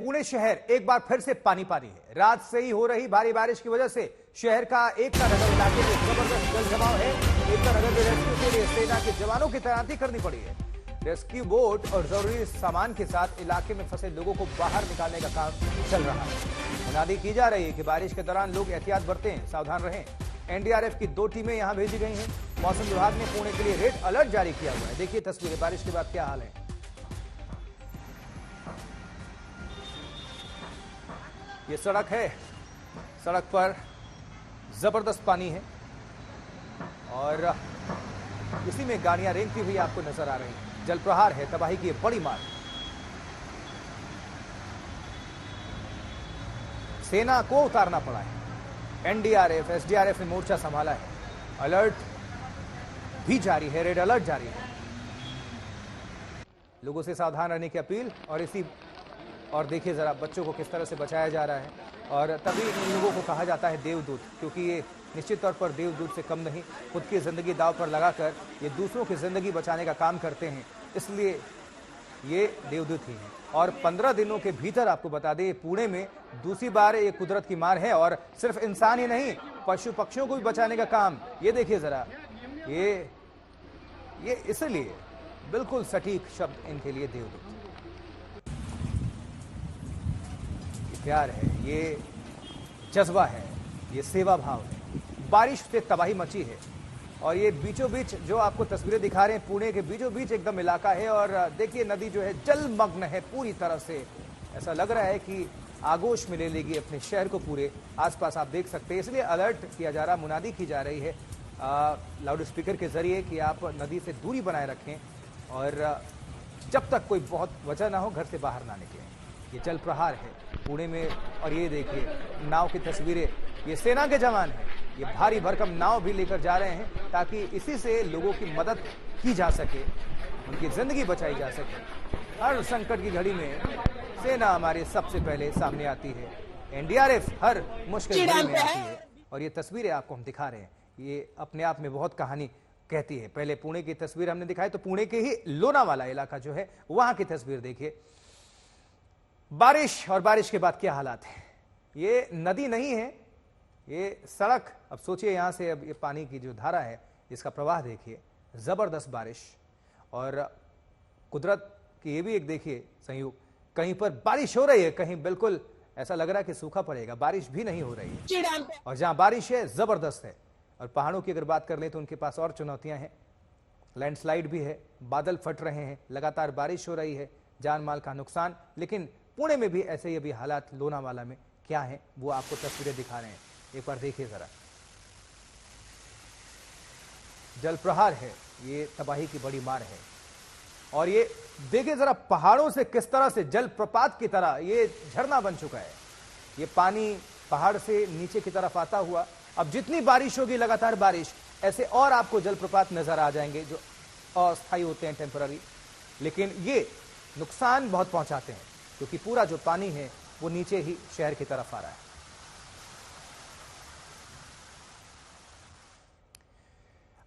पुणे शहर एक बार फिर से पानी पानी है। रात से ही हो रही भारी बारिश की वजह से शहर का एकता नगर इलाके में जबरदस्त जल जमाव है। एकता नगर में रेस्क्यू के लिए सेना के जवानों की तैनाती करनी पड़ी है। रेस्क्यू बोट और जरूरी सामान के साथ इलाके में फंसे लोगों को बाहर निकालने का काम चल रहा है। मुनादी की जा रही है कि बारिश के दौरान लोग एहतियात बरतें, सावधान रहें। एनडीआरएफ की 2 टीमें यहां भेजी गई हैं। मौसम विभाग ने पुणे के लिए रेड अलर्ट जारी किया हुआ है। देखिए तस्वीरें, बारिश के बाद क्या हाल है। ये सड़क है, सड़क पर जबरदस्त पानी है और इसी में गाड़ियां रेंगती हुई आपको नजर आ रही हैं। जल प्रहार है, तबाही की बड़ी मार। सेना को उतारना पड़ा है। एनडीआरएफ, एसडीआरएफ ने मोर्चा संभाला है। अलर्ट भी जारी है, रेड अलर्ट जारी है। लोगों से सावधान रहने की अपील। और देखिए जरा बच्चों को किस तरह से बचाया जा रहा है। और तभी इन लोगों को कहा जाता है देवदूत, क्योंकि ये निश्चित तौर पर देवदूत से कम नहीं। खुद की जिंदगी दांव पर लगाकर ये दूसरों की जिंदगी बचाने का काम करते हैं, इसलिए ये देवदूत ही हैं। और 15 दिनों के भीतर आपको बता दें, पुणे में दूसरी बार ये कुदरत की मार है। और सिर्फ इंसान ही नहीं, पशु पक्षियों को भी बचाने का काम, ये देखिए जरा, ये इसलिए बिल्कुल सटीक शब्द इनके लिए देवदूत। प्यार है, ये जज्बा है, ये सेवा भाव है। बारिश से तबाही मची है और ये बीचों बीच जो आपको तस्वीरें दिखा रहे हैं, पुणे के बीचों बीच एकदम इलाका है। और देखिए नदी जो है जलमग्न है पूरी तरह से। ऐसा लग रहा है कि आगोश में ले लेगी अपने शहर को पूरे। आसपास आप देख सकते हैं, इसलिए अलर्ट किया जा रहा, मुनादी की जा रही है लाउड स्पीकर के जरिए कि आप नदी से दूरी बनाए रखें और जब तक कोई बहुत वजह ना हो घर से बाहर ना निकलें। ये जल प्रहार है पुणे में। और ये देखिए नाव की तस्वीरें, ये सेना के जवान हैं। ये भारी भरकम नाव भी लेकर जा रहे हैं ताकि इसी से लोगों की मदद की जा सके, उनकी जिंदगी बचाई जा सके। हर संकट की घड़ी में सेना हमारे सबसे पहले सामने आती है। एनडीआरएफ हर मुश्किल घड़ी में आती है। और ये तस्वीरें आपको हम दिखा रहे हैं, ये अपने आप में बहुत कहानी कहती है। पहले पुणे की तस्वीर हमने दिखाई, तो पुणे के ही लोनावाला इलाका जो है वहां की तस्वीर देखिए। बारिश और बारिश के बाद क्या हालात है। ये नदी नहीं है, ये सड़क। अब सोचिए यहां से अब ये पानी की जो धारा है इसका प्रवाह देखिए। जबरदस्त बारिश और कुदरत की ये भी एक देखिए संयोग, कहीं पर बारिश हो रही है, कहीं बिल्कुल ऐसा लग रहा है कि सूखा पड़ेगा, बारिश भी नहीं हो रही है। और जहां बारिश है जबरदस्त है। और पहाड़ों की अगर बात कर लें तो उनके पास और चुनौतियां हैं। लैंडस्लाइड भी है, बादल फट रहे हैं, लगातार बारिश हो रही है, जान माल का नुकसान। लेकिन पुणे में भी ऐसे ही अभी हालात लोनावाला में क्या है वो आपको तस्वीरें दिखा रहे हैं। एक बार देखिए जरा, जल प्रहार है, ये तबाही की बड़ी मार है। और ये देखिए जरा पहाड़ों से किस तरह से जल प्रपात की तरह ये झरना बन चुका है। ये पानी पहाड़ से नीचे की तरफ आता हुआ, अब जितनी बारिश होगी लगातार बारिश, ऐसे और आपको जलप्रपात नजर आ जाएंगे जो अस्थायी होते हैं, टेम्पररी। लेकिन ये नुकसान बहुत पहुंचाते हैं क्योंकि पूरा जो पानी है वो नीचे ही शहर की तरफ आ रहा है।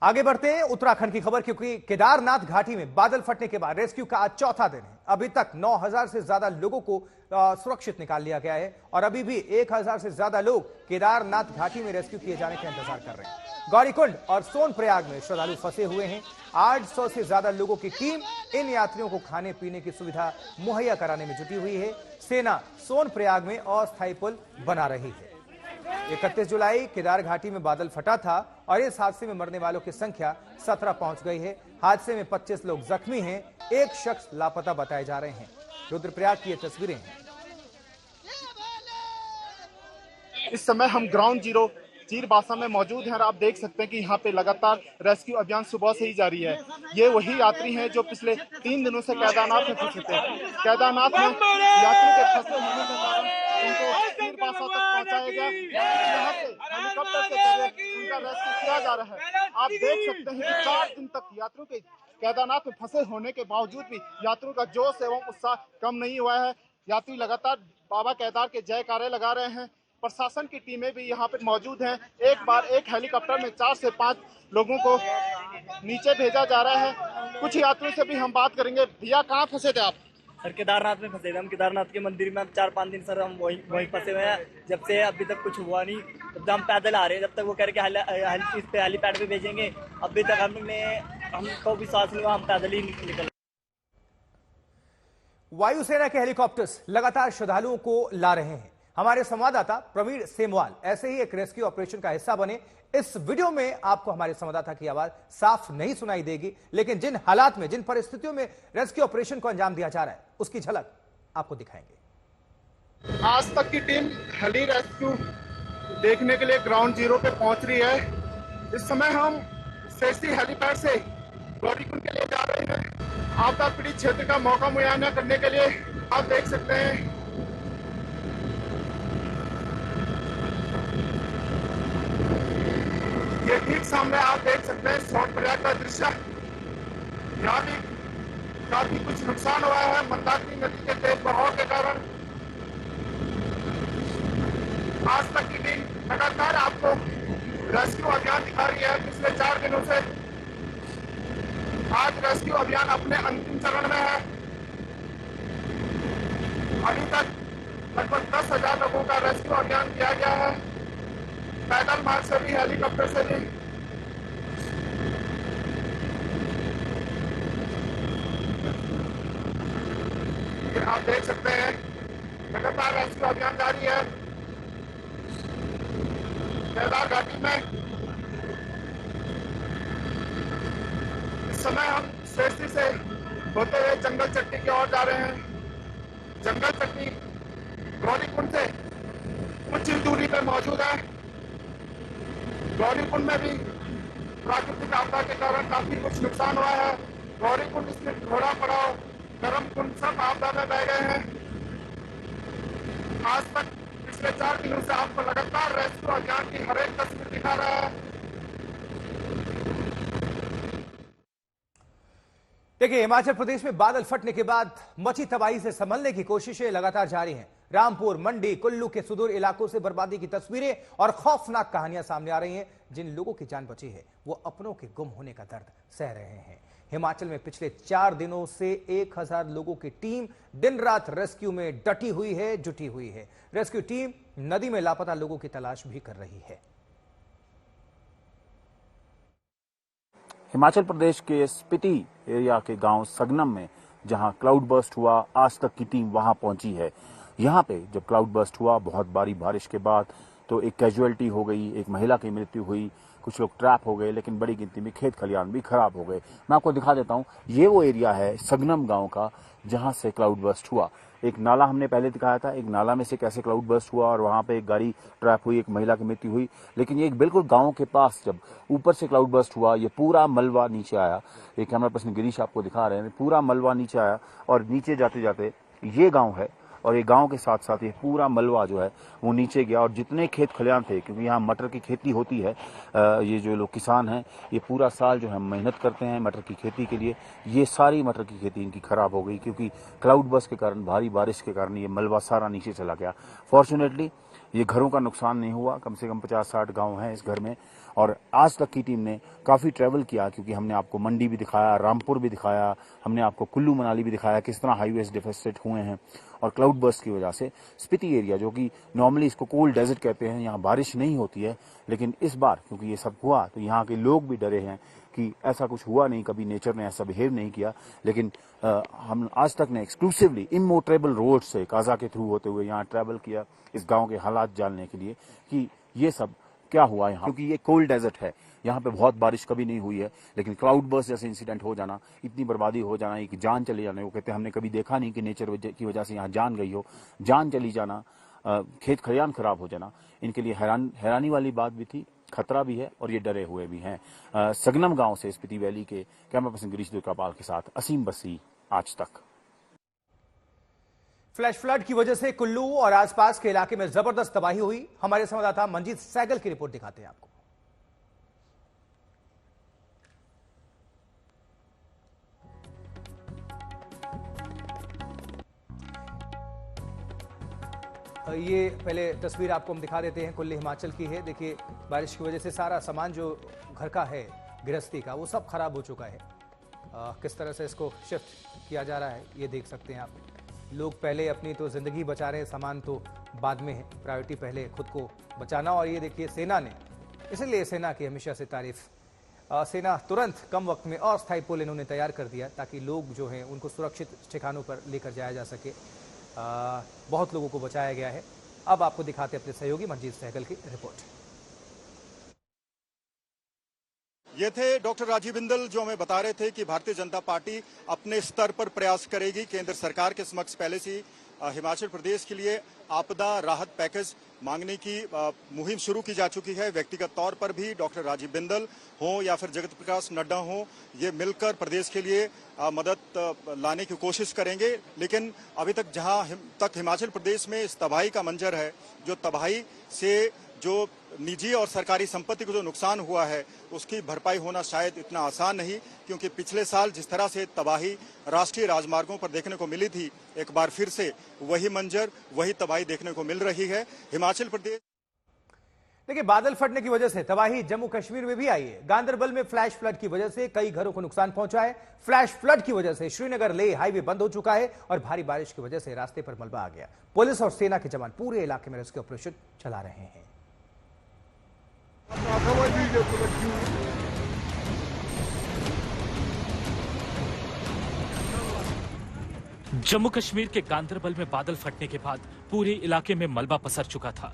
आगे बढ़ते हैं उत्तराखंड की खबर, क्योंकि केदारनाथ घाटी में बादल फटने के बाद रेस्क्यू का आज चौथा दिन है। अभी तक 9000 से ज्यादा लोगों को सुरक्षित निकाल लिया गया है और अभी भी 1000 से ज्यादा लोग केदारनाथ घाटी में रेस्क्यू किए जाने का इंतजार कर रहे हैं। गौरीकुंड और सोनप्रयाग में श्रद्धालु फंसे हुए हैं। 800 से ज्यादा लोगों की टीम इन यात्रियों को खाने पीने की सुविधा मुहैया कराने में जुटी हुई है। सेना सोनप्रयाग में अस्थायी पुल बना रही है। 31 जुलाई केदार घाटी में बादल फटा था और इस हादसे में मरने वालों की संख्या 17 पहुंच गई है। हादसे में 25 लोग जख्मी हैं, एक शख्स लापता बताए जा रहे हैं। रुद्रप्रयाग की ये तस्वीरें हैं। इस समय हम ग्राउंड जीरो चीरबासा में मौजूद हैं और आप देख सकते हैं कि यहाँ पे लगातार रेस्क्यू अभियान सुबह से ही जारी है। ये वही यात्री हैं जो पिछले 3 दिनों से केदारनाथ में फंसे थे। केदारनाथ में यात्री के फंसे होने के कारण उनको चीरबासा तक पहुंचाया गया। यहाँ से हेलीकॉप्टर के जरिए उनका रेस्क्यू किया जा रहा है। आप देख सकते हैं कि 4 दिन तक यात्रियों के केदारनाथ में फंसे होने के बावजूद भी यात्रियों का जोश एवं उत्साह कम नहीं हुआ है। यात्री लगातार बाबा केदार के जयकारे लगा रहे हैं। प्रशासन की टीमें भी यहाँ पर मौजूद हैं। एक हेलीकॉप्टर में 4 से 5 लोगों को नीचे भेजा जा रहा है। कुछ यात्रियों से भी हम बात करेंगे। भैया, कहाँ फंसे थे आप? सर केदारनाथ में फंसे थे हम। केदारनाथ के मंदिर में हम 4-5 दिन सर हम वहीं फंसे हुए हैं। जब से अभी तक कुछ हुआ नहीं, तब से हम पैदल आ रहे हैं। जब तक वो कह रहे कि हेलीपैड पे भेजेंगे, अभी तक हमको विश्वास नहीं हुआ, हम पैदल ही निकल। वायुसेना के हेलीकॉप्टर्स लगातार श्रद्धालुओं को ला रहे हैं। हमारे संवाददाता प्रवीण सेमवाल ऐसे ही एक रेस्क्यू ऑपरेशन का हिस्सा बने। इस वीडियो में आपको हमारे संवाददाता की आवाज साफ नहीं सुनाई देगी, लेकिन जिन हालात में, जिन परिस्थितियों में रेस्क्यू ऑपरेशन को अंजाम दिया जा रहा है, उसकी झलक आपको दिखाएंगे। आज तक की टीम हेली रेस्क्यू देखने के लिए ग्राउंड जीरो पे पहुंच रही है। इस समय हम सेस्ती हेलीपैड से गौरीकुंड के लिए जा रहे हैं। आपदा पीड़ित क्षेत्र का मौका मुआयना करने के लिए आप देख सकते हैं ये ठीक सामने आप देख सकते हैं सोनप्रयाग का दृश्य। यहाँ भी काफी कुछ नुकसान हुआ है मंदाकिनी नदी के तेज बहाव के कारण। आज तक की टीम लगातार आपको रेस्क्यू अभियान दिखा रही है पिछले 4 दिनों से। आज रेस्क्यू अभियान अपने अंतिम चरण में है। अभी तक लगभग 10,000 लोगों का रेस्क्यू अभियान किया गया है, पैदल मार्ग से भी, हेलीकॉप्टर से भी। आप देख सकते हैं लगातार रेस्क्यू अभियान जारी है। केदार घाटी में इस समय हम सेस्ती से होते हुए जंगल चट्टी की ओर जा रहे हैं। जंगल चट्टी गौरीकुंड से कुछ ही दूरी पर मौजूद है। गौरीकुंड में भी प्राकृतिक आपदा के कारण काफी कुछ नुकसान हुआ है। गौरीकुंड, इसमें घोड़ा पड़ाव, धर्मकुंड सब आपदा में बह गए हैं। आज तक पिछले 4 दिनों से आपको लगातार रेस्क्यू अभियान की हर एक तस्वीर दिखा रहा है। देखिए, हिमाचल प्रदेश में बादल फटने के बाद मची तबाही से संभलने की कोशिशें लगातार जारी हैं। रामपुर, मंडी, कुल्लू के सुदूर इलाकों से बर्बादी की तस्वीरें और खौफनाक कहानियां सामने आ रही हैं। जिन लोगों की जान बची है वो अपनों के गुम होने का दर्द सह रहे हैं। हिमाचल में पिछले 4 दिनों से 1000 लोगों की टीम दिन रात रेस्क्यू में डटी हुई है, जुटी हुई है। रेस्क्यू टीम नदी में लापता लोगों की तलाश भी कर रही है। हिमाचल प्रदेश के स्पीति एरिया के गांव सगनम में जहां क्लाउड बर्स्ट हुआ, आज तक की टीम वहां पहुंची है। यहां पे जब क्लाउड बर्स्ट हुआ, बहुत भारी बारिश के बाद तो एक कैजुअलिटी हो गई, एक महिला की मृत्यु हुई, कुछ लोग ट्रैप हो गए, लेकिन बड़ी गिनती में खेत खलियान भी खराब हो गए। मैं आपको दिखा देता हूं, ये वो एरिया है सगनम गांव का जहां से क्लाउड बर्स्ट हुआ। एक नाला हमने पहले दिखाया था, एक नाला में से कैसे क्लाउड बर्स्ट हुआ और वहां पे एक गाड़ी ट्रैप हुई, एक महिला की मृत्यु हुई। लेकिन ये बिल्कुल गांव के पास जब ऊपर से क्लाउड बर्स्ट हुआ, ये पूरा मलबा नीचे आया। एक कैमरा पर्सन गिरीश आपको दिखा रहे हैं, पूरा मलबा नीचे आया और नीचे जाते जाते ये गाँव है और ये गांव के साथ साथ ये पूरा मलबा जो है वो नीचे गया। और जितने खेत खलियान थे, क्योंकि यहाँ मटर की खेती होती है, ये जो लोग किसान हैं ये पूरा साल जो है मेहनत करते हैं मटर की खेती के लिए, ये सारी मटर की खेती इनकी खराब हो गई क्योंकि क्लाउड बर्स्ट के कारण, भारी बारिश के कारण ये मलबा सारा नीचे चला गया। फॉर्चुनेटली ये घरों का नुकसान नहीं हुआ, कम से कम 50-60 गाँव हैं इस घर में। और आज तक की टीम ने काफ़ी ट्रैवल किया, क्योंकि हमने आपको मंडी भी दिखाया, रामपुर भी दिखाया, हमने आपको कुल्लू मनाली भी दिखाया, किस तरह हाईवेज डेफिसिट हुए हैं। और क्लाउड बर्स्ट की वजह से स्पीति एरिया, जो कि नॉर्मली इसको कोल्ड डेजर्ट कहते हैं, यहाँ बारिश नहीं होती है, लेकिन इस बार क्योंकि ये सब हुआ तो यहाँ के लोग भी डरे हैं कि ऐसा कुछ हुआ नहीं, कभी नेचर ने ऐसा बिहेव नहीं किया। लेकिन हम आज तक ने एक्सक्लूसिवली इमोटरेबल रोड से काजा के थ्रू होते हुए यहाँ ट्रैवल किया इस गाँव के हालात जानने के लिए कि ये सब क्या हुआ यहाँ, क्योंकि ये कोल्ड डेजर्ट है, यहाँ पे बहुत बारिश कभी नहीं हुई है। लेकिन क्लाउड बर्स्ट जैसे इंसिडेंट हो जाना, इतनी बर्बादी हो जाना, एक जान चली जाना, वो कहते हैं हमने कभी देखा नहीं कि नेचर की वजह से यहाँ जान गई हो, जान चली जाना, खेत खलियान खराब हो जाना, इनके लिए हैरानी वाली बात भी थी, खतरा भी है और ये डरे हुए भी हैं। सगनम गांव से स्पीति वैली के कैमरा पर्सन गिरीश दुर्गापाल के साथ असीम बसी, आज तक। फ्लैश फ्लड की वजह से कुल्लू और आसपास के इलाके में जबरदस्त तबाही हुई। हमारे संवाददाता मंजीत सैगल की रिपोर्ट दिखाते हैं आपको। ये पहले तस्वीर आपको हम दिखा देते हैं, कुल्लू हिमाचल की है। देखिए, बारिश की वजह से सारा सामान जो घर का है, गृहस्थी का, वो सब खराब हो चुका है। किस तरह से इसको शिफ्ट किया जा रहा है ये देख सकते हैं आप। लोग पहले अपनी तो जिंदगी बचा रहे हैं, सामान तो बाद में है, प्रायोरिटी पहले खुद को बचाना। और ये देखिए सेना ने, इसलिए सेना की हमेशा से तारीफ, सेना तुरंत कम वक्त में अस्थायी पुल इन्होंने तैयार कर दिया ताकि लोग जो हैं उनको सुरक्षित ठिकानों पर लेकर जाया जा सके। बहुत लोगों को बचाया गया है। अब आपको दिखाते अपने सहयोगी मंजीत सहगल की रिपोर्ट। ये थे डॉक्टर राजीव बिंदल जो हमें बता रहे थे कि भारतीय जनता पार्टी अपने स्तर पर प्रयास करेगी। केंद्र सरकार के समक्ष पहले से हिमाचल प्रदेश के लिए आपदा राहत पैकेज मांगने की मुहिम शुरू की जा चुकी है। व्यक्तिगत तौर पर भी डॉक्टर राजीव बिंदल हो या फिर जगत प्रकाश नड्डा हो, ये मिलकर प्रदेश के लिए मदद लाने की कोशिश करेंगे। लेकिन अभी तक जहां तक हिमाचल प्रदेश में इस तबाही का मंजर है, जो तबाही से जो निजी और सरकारी संपत्ति को जो नुकसान हुआ है उसकी भरपाई होना शायद इतना आसान नहीं, क्योंकि पिछले साल जिस तरह से तबाही राष्ट्रीय राजमार्गों पर देखने को मिली थी, एक बार फिर से वही मंजर, वही तबाही देखने को मिल रही है। हिमाचल प्रदेश देखिए, बादल फटने की वजह से तबाही जम्मू कश्मीर में भी आई है। गांदरबल में फ्लैश फ्लड की वजह से कई घरों को नुकसान पहुंचा है। फ्लैश फ्लड की वजह से श्रीनगर लेह हाईवे बंद हो चुका है और भारी बारिश की वजह से रास्ते पर मलबा आ गया। पुलिस और सेना के जवान पूरे इलाके में रेस्क्यू ऑपरेशन चला रहे हैं। जम्मू कश्मीर के गांदरबल में बादल फटने के बाद पूरे इलाके में मलबा पसर चुका था।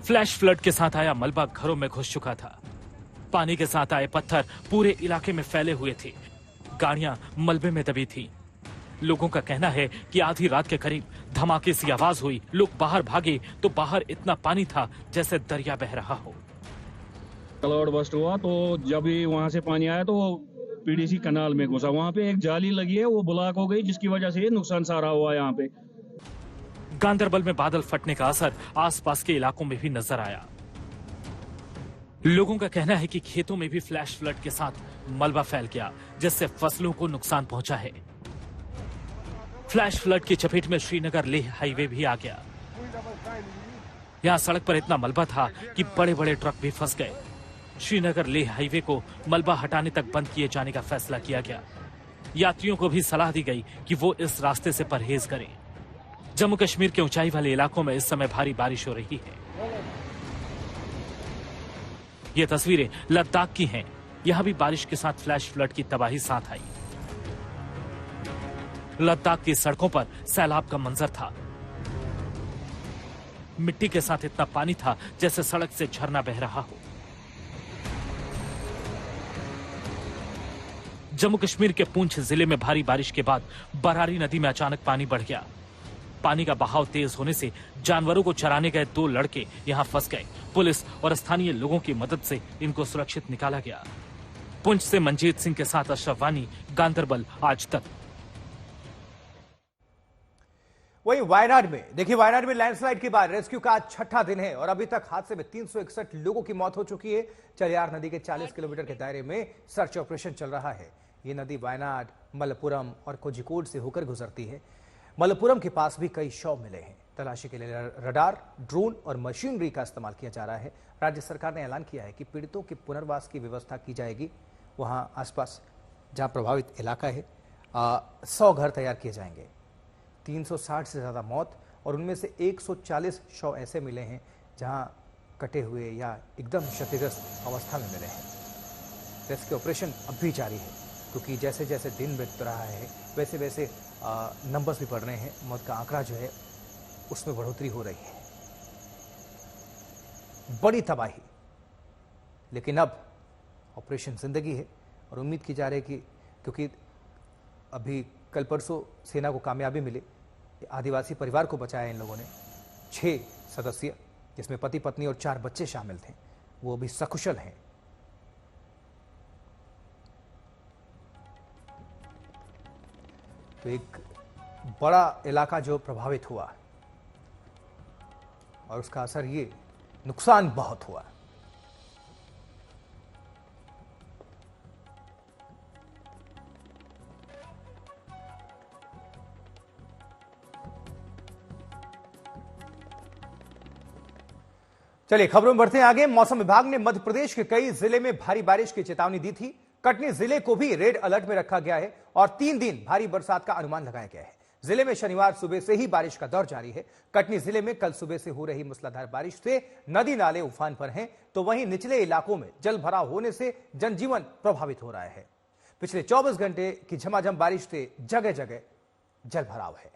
फ्लैश फ्लड के साथ आया मलबा घरों में घुस चुका था। पानी के साथ आए पत्थर पूरे इलाके में फैले हुए थे। गाड़ियां मलबे में दबी थी। लोगों का कहना है कि आधी रात के करीब धमाके सी आवाज हुई। लोग बाहर भागे तो बाहर इतना पानी था जैसे दरिया बह रहा हो। क्लाउड बस्ट हुआ तो जब भी वहां से पानी आया तो पीडीसी कनाल में घुसा। वहां पे एक जाली लगी है, वो ब्लॉक हो गई, जिसकी वजह से नुकसान सारा हुआ यहाँ पे। गांदरबल में बादल फटने का असर आसपास के इलाकों में भी नजर आया। लोगों का कहना है कि खेतों में भी फ्लैश फ्लड के साथ मलबा फैल गया, जिससे फसलों को नुकसान पहुंचा है। फ्लैश फ्लड की चपेट में श्रीनगर लेह हाईवे भी आ गया। यहां सड़क पर इतना मलबा था कि बड़े बड़े ट्रक भी फंस गए। श्रीनगर लेह हाईवे को मलबा हटाने तक बंद किए जाने का फैसला किया गया। यात्रियों को भी सलाह दी गई कि वो इस रास्ते से परहेज करें। जम्मू कश्मीर के ऊंचाई वाले इलाकों में इस समय भारी बारिश हो रही है। ये तस्वीरें लद्दाख की हैं। यहां भी बारिश के साथ फ्लैश फ्लड की तबाही साथ आई। लद्दाख की सड़कों पर सैलाब का मंजर था। मिट्टी के साथ इतना पानी था जैसे सड़क से झरना बह रहा हो। जम्मू कश्मीर के पुंछ जिले में भारी बारिश के बाद बरारी नदी में अचानक पानी बढ़ गया। पानी का बहाव तेज होने से जानवरों को चराने गए 2 लड़के यहां फंस गए। पुलिस और स्थानीय लोगों की मदद से इनको सुरक्षित निकाला गया। पुंछ से मंजीत सिंह के साथ अशरफ वानी, गांदरबल आज तक। वहीं वायनाड में देखिए, वायनाड में लैंडस्लाइड के बाद रेस्क्यू का आज 6ठा दिन है और अभी तक हादसे में 361 लोगों की मौत हो चुकी है। चलियार नदी के 40 किलोमीटर के दायरे में सर्च ऑपरेशन चल रहा है। ये नदी वायनाड, मलप्पुरम और कोझिकोड से होकर गुजरती है। मलप्पुरम के पास भी कई शव मिले हैं। तलाशी के लिए रडार, ड्रोन और मशीनरी का इस्तेमाल किया जा रहा है। राज्य सरकार ने ऐलान किया है कि पीड़ितों के पुनर्वास की व्यवस्था की जाएगी। वहां आसपास जहां प्रभावित इलाका है 100 घर तैयार किए जाएंगे। 360 से ज्यादा मौत और उनमें से 140 शव ऐसे मिले हैं जहां कटे हुए या एकदम क्षतिग्रस्त अवस्था में मिले हैं। रेस्क्यू ऑपरेशन अब भी जारी है, क्योंकि जैसे जैसे दिन बीत रहा है वैसे वैसे नंबर्स भी बढ़ रहे हैं। मौत का आंकड़ा जो है उसमें बढ़ोतरी हो रही है। बड़ी तबाही, लेकिन अब ऑपरेशन जिंदगी है और उम्मीद की जा रही है कि क्योंकि अभी कल परसों सेना को कामयाबी मिली, आदिवासी परिवार को बचाया इन लोगों ने। 6 सदस्य जिसमें पति पत्नी और 4 बच्चे शामिल थे, वो अभी सकुशल हैं। तो एक बड़ा इलाका जो प्रभावित हुआ और उसका असर ये, नुकसान बहुत हुआ। चलिए खबरों में बढ़ते हैं आगे। मौसम विभाग ने मध्य प्रदेश के कई जिले में भारी बारिश की चेतावनी दी थी। कटनी जिले को भी रेड अलर्ट में रखा गया है और 3 दिन भारी बरसात का अनुमान लगाया गया है। जिले में शनिवार सुबह से ही बारिश का दौर जारी है। कटनी जिले में कल सुबह से हो रही मूसलाधार बारिश से नदी नाले उफान पर हैं, तो वहीं निचले इलाकों में जल भराव होने से जनजीवन प्रभावित हो रहा है। पिछले 24 घंटे की झमाझम बारिश से जगह जगह जल भराव है।